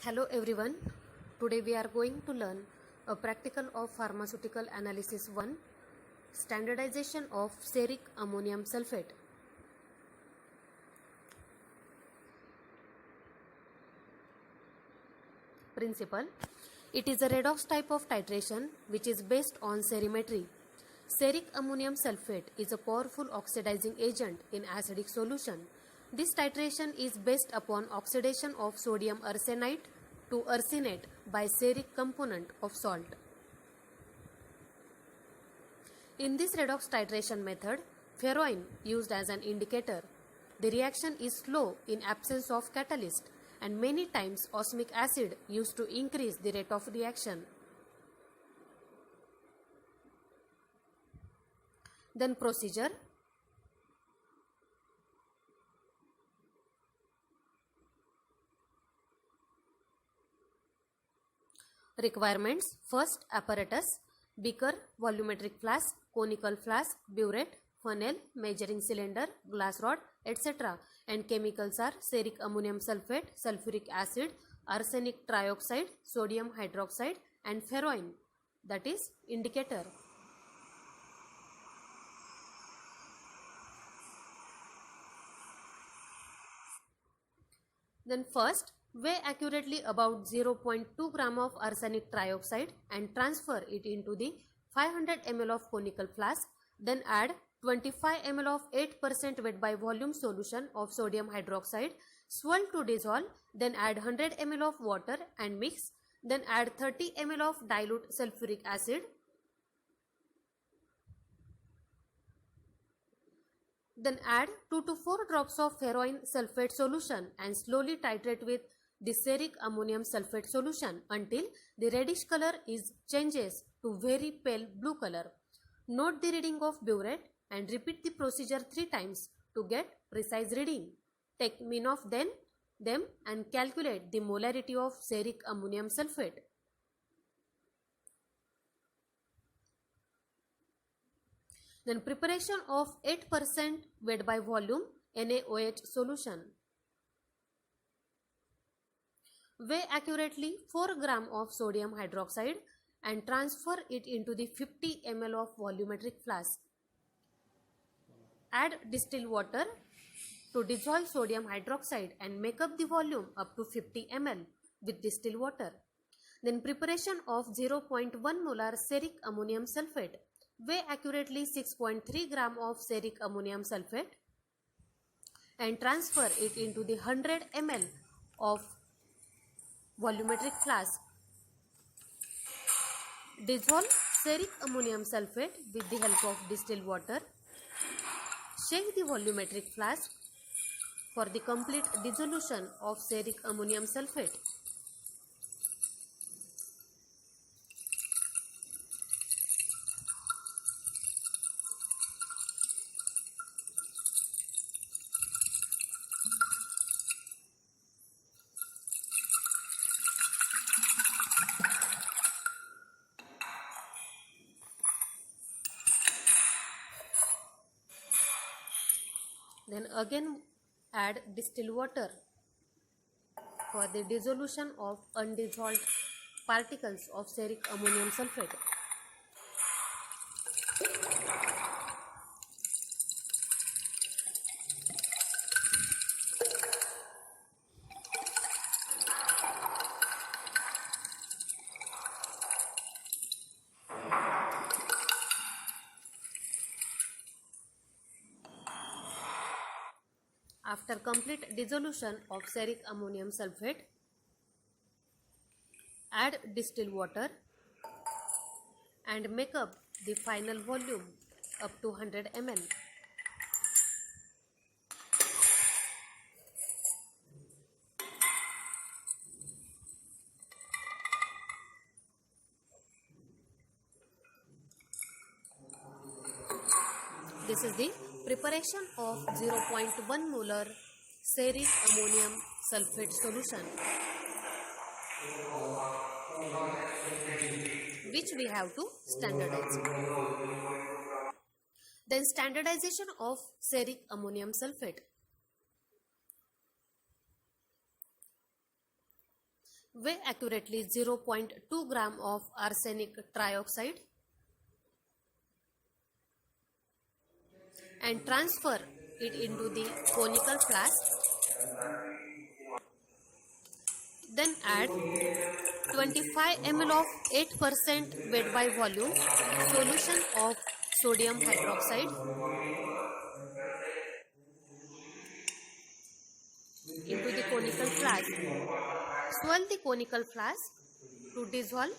Hello everyone. Today we are going to learn a practical of pharmaceutical analysis 1, standardization of ceric ammonium sulfate. Principle: it is a redox type of titration which is based on serimetry. Ceric ammonium sulfate is a powerful oxidizing agent in acidic solution. This titration is based upon oxidation of sodium arsenite to arsenate by ceric component of salt. In this redox titration method, ferroin used as an indicator. The reaction is slow in absence of catalyst, and many times osmic acid used to increase the rate of reaction. Then procedure. Requirements: first, apparatus, beaker, volumetric flask, conical flask, burette, funnel, measuring cylinder, glass rod, etc. And chemicals are ceric ammonium sulfate, sulfuric acid, arsenic trioxide, sodium hydroxide, and ferroin, that is indicator. Then first, weigh accurately about 0.2 gram of arsenic trioxide and transfer it into the 500 ml of conical flask. Then add 25 ml of 8% weight by volume solution of sodium hydroxide, swirl to dissolve. Then add 100 ml of water and mix. Then add 30 ml of dilute sulfuric acid. Then add 2 to 4 drops of ferroin sulfate solution and slowly titrate with the ceric ammonium sulfate solution until the reddish color changes to very pale blue color. Note the reading of burette and repeat the procedure 3 times to get precise reading. Take mean of them and calculate the molarity of ceric ammonium sulfate. Then preparation of 8% weight by volume NaOH solution. Weigh accurately 4 gram of sodium hydroxide and transfer it into the 50 ml of volumetric flask. Add distilled water to dissolve sodium hydroxide and make up the volume up to 50 ml with distilled water. Then preparation of 0.1 molar ceric ammonium sulfate. Weigh accurately 6.3 gram of ceric ammonium sulfate and transfer it into the 100 ml of volumetric flask. Dissolve ceric ammonium sulfate with the help of distilled water. Shake the volumetric flask for the complete dissolution of ceric ammonium sulfate. Then again add distilled water for the dissolution of undissolved particles of ceric ammonium sulfate. After complete dissolution of ceric ammonium sulfate, add distilled water and make up the final volume up to 100 ml. This is the preparation of 0.1 molar ceric ammonium sulfate solution, which we have to standardize. Then standardization of ceric ammonium sulfate. Weigh accurately 0.2 gram of arsenic trioxide and transfer it into the conical flask. Then add 25 ml of 8% weight by volume solution of sodium hydroxide into the conical flask. Swirl the conical flask to dissolve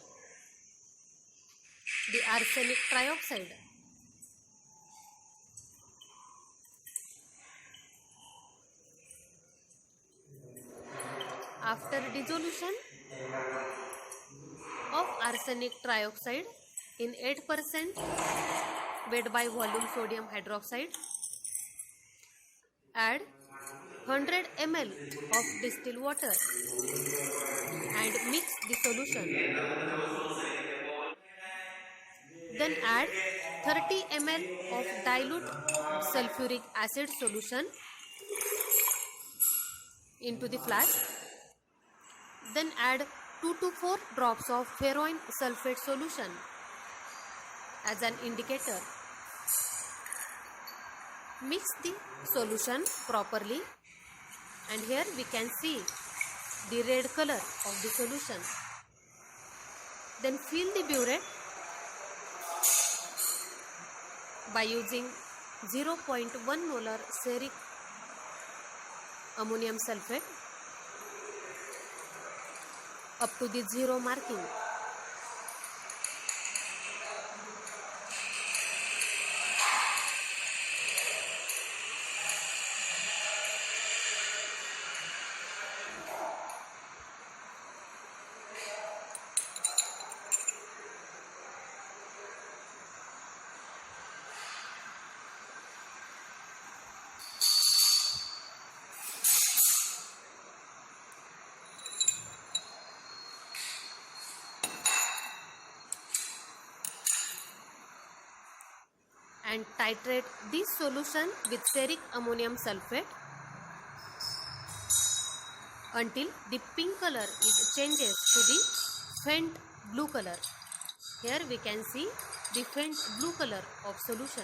the arsenic trioxide. After dissolution of arsenic trioxide in 8% weight by volume sodium hydroxide, add 100 ml of distilled water and mix the solution. Then add 30 ml of dilute sulfuric acid solution into the flask. Then add 2 to 4 drops of ferroin sulfate solution as an indicator. Mix the solution properly, and here we can see the red color of the solution. Then fill the burette by using 0.1 molar ferric ammonium sulfate up to the zero marking. And titrate this solution with ferric ammonium sulfate until the pink color changes to the faint blue color. Here we can see the faint blue color of solution.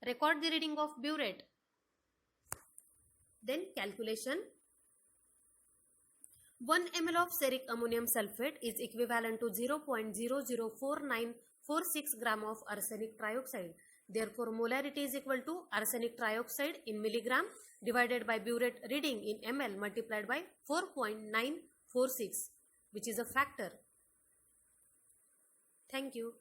Record the reading of burette. Then calculation. 1 ml of ferric ammonium sulfate is equivalent to 0.004946 gram of arsenic trioxide. Therefore, molarity is equal to arsenic trioxide in milligram divided by burette reading in ml multiplied by 4.946, which is a factor. Thank you.